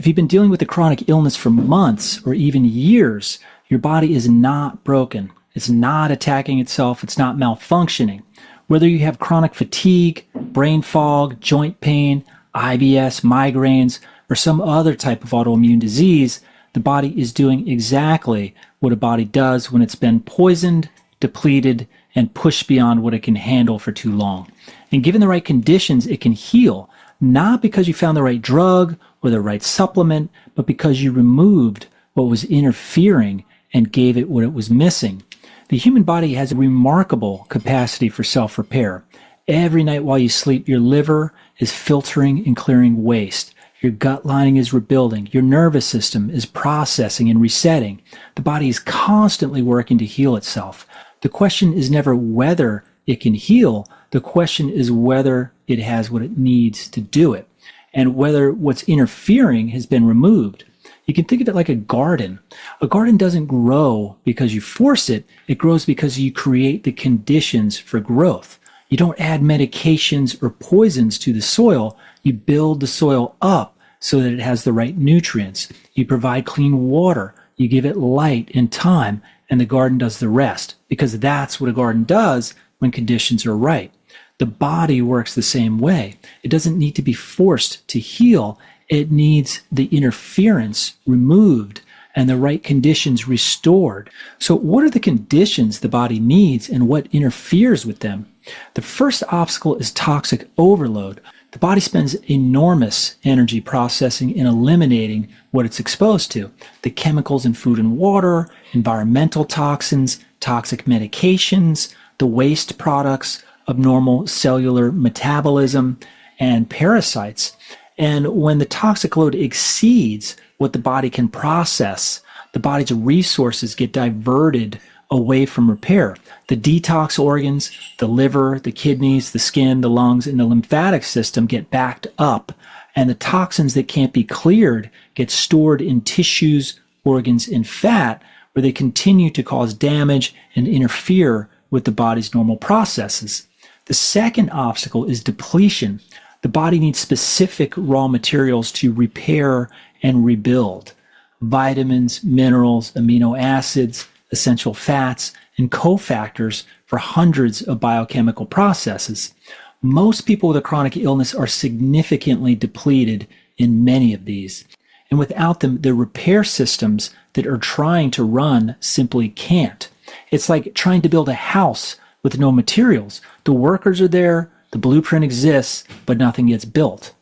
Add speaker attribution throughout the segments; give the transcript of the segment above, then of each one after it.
Speaker 1: If you've been dealing with a chronic illness for months or even years, your body is not broken. It's not attacking itself. It's not malfunctioning. Whether you have chronic fatigue, brain fog, joint pain, IBS, migraines, or some other type of autoimmune disease, the body is doing exactly what a body does when it's been poisoned, depleted, and pushed beyond what it can handle for too long. And given the right conditions, it can heal, not because you found the right drug or the right supplement, but because you removed what was interfering and gave it what it was missing. The human body has a remarkable capacity for self-repair. Every night while you sleep, your liver is filtering and clearing waste. Your gut lining is rebuilding. Your nervous system is processing and resetting. The body is constantly working to heal itself. The question is never whether it can heal. The question is whether it has what it needs to do it, and whether what's interfering has been removed. You can think of it like a garden. A garden doesn't grow because you force it. It grows because you create the conditions for growth. You don't add medications or poisons to the soil. You build the soil up so that it has the right nutrients. You provide clean water. You give it light and time, and the garden does the rest, because that's what a garden does when conditions are right. The body works the same way. It doesn't need to be forced to heal. It needs the interference removed and the right conditions restored. So what are the conditions the body needs and what interferes with them? The first obstacle is toxic overload. The body spends enormous energy processing and eliminating what it's exposed to. The chemicals in food and water, environmental toxins, toxic medications, the waste products of normal cellular metabolism, and parasites. And when the toxic load exceeds what the body can process, the body's resources get diverted away from repair. The detox organs, the liver, the kidneys, the skin, the lungs, and the lymphatic system get backed up, and the toxins that can't be cleared get stored in tissues, organs, and fat, where they continue to cause damage and interfere with the body's normal processes. The second obstacle is depletion. The body needs specific raw materials to repair and rebuild. Vitamins, minerals, amino acids, essential fats, and cofactors for hundreds of biochemical processes. Most people with a chronic illness are significantly depleted in many of these. And without them, the repair systems that are trying to run simply can't. It's like trying to build a house with no materials. The workers are there, the blueprint exists, but nothing gets built.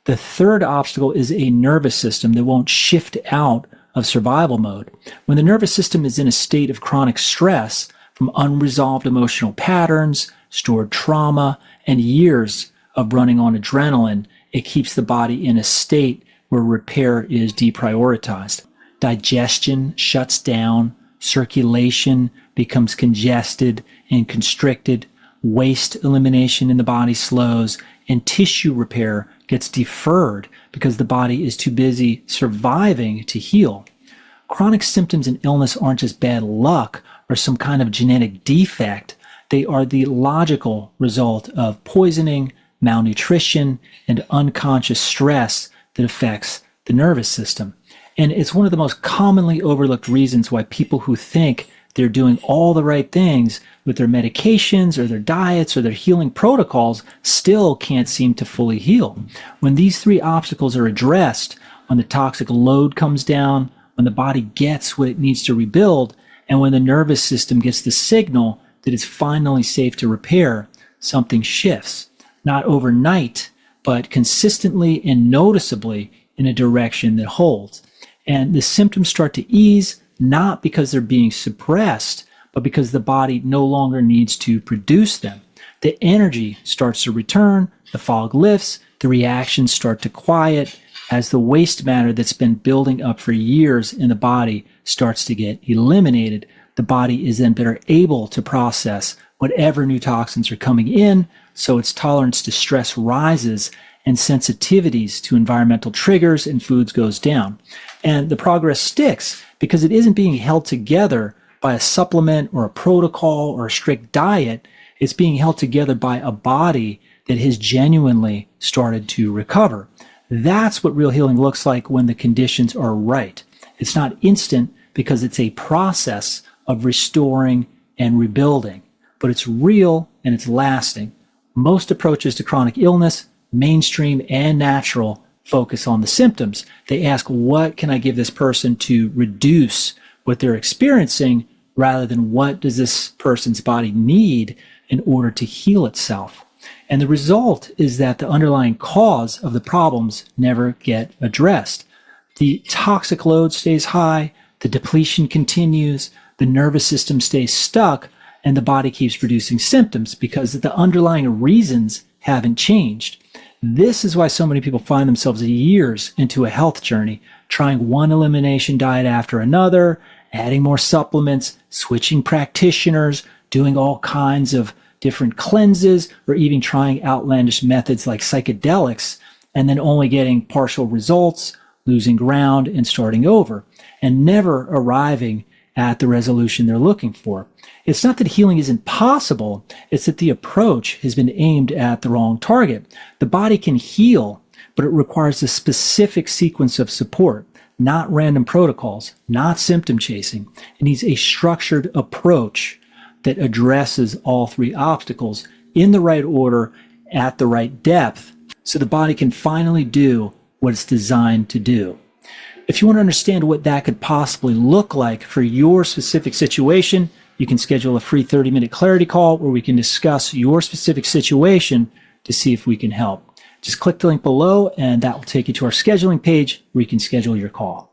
Speaker 1: The third obstacle is a nervous system that won't shift out of survival mode. When the nervous system is in a state of chronic stress from unresolved emotional patterns, stored trauma, and years of running on adrenaline, it keeps the body in a state where repair is deprioritized. Digestion shuts down, circulation becomes congested and constricted, waste elimination in the body slows, and tissue repair gets deferred because the body is too busy surviving to heal. Chronic symptoms and illness aren't just bad luck or some kind of genetic defect. They are the logical result of poisoning, malnutrition, and unconscious stress that affects the nervous system. And it's one of the most commonly overlooked reasons why people who think they're doing all the right things with their medications or their diets or their healing protocols still can't seem to fully heal. When these three obstacles are addressed, when the toxic load comes down, when the body gets what it needs to rebuild, and when the nervous system gets the signal that it's finally safe to repair, something shifts. Not overnight, but consistently and noticeably in a direction that holds. And the symptoms start to ease, not because they're being suppressed, but because the body no longer needs to produce them. The energy starts to return, the fog lifts, the reactions start to quiet, as the waste matter that's been building up for years in the body starts to get eliminated. The body is then better able to process whatever new toxins are coming in, so its tolerance to stress rises and sensitivities to environmental triggers and foods goes down. And the progress sticks because it isn't being held together by a supplement or a protocol or a strict diet. It's being held together by a body that has genuinely started to recover. That's what real healing looks like when the conditions are right. It's not instant because it's a process of restoring and rebuilding, but it's real and it's lasting. Most approaches to chronic illness, mainstream and natural, focus on the symptoms. They ask, what can I give this person to reduce what they're experiencing, rather than what does this person's body need in order to heal itself? And the result is that the underlying cause of the problems never get addressed. The toxic load stays high, the depletion continues, the nervous system stays stuck, and the body keeps producing symptoms because the underlying reasons haven't changed. This is why so many people find themselves years into a health journey, trying one elimination diet after another, adding more supplements, switching practitioners, doing all kinds of different cleanses, or even trying outlandish methods like psychedelics, and then only getting partial results, losing ground, and starting over, and never arriving at the resolution they're looking for. It's not that healing isn't possible, it's that the approach has been aimed at the wrong target. The body can heal, but it requires a specific sequence of support, not random protocols, not symptom chasing. It needs a structured approach that addresses all three obstacles in the right order, at the right depth, so the body can finally do what it's designed to do. If you want to understand what that could possibly look like for your specific situation, you can schedule a free 30-minute clarity call where we can discuss your specific situation to see if we can help. Just click the link below and that will take you to our scheduling page where you can schedule your call.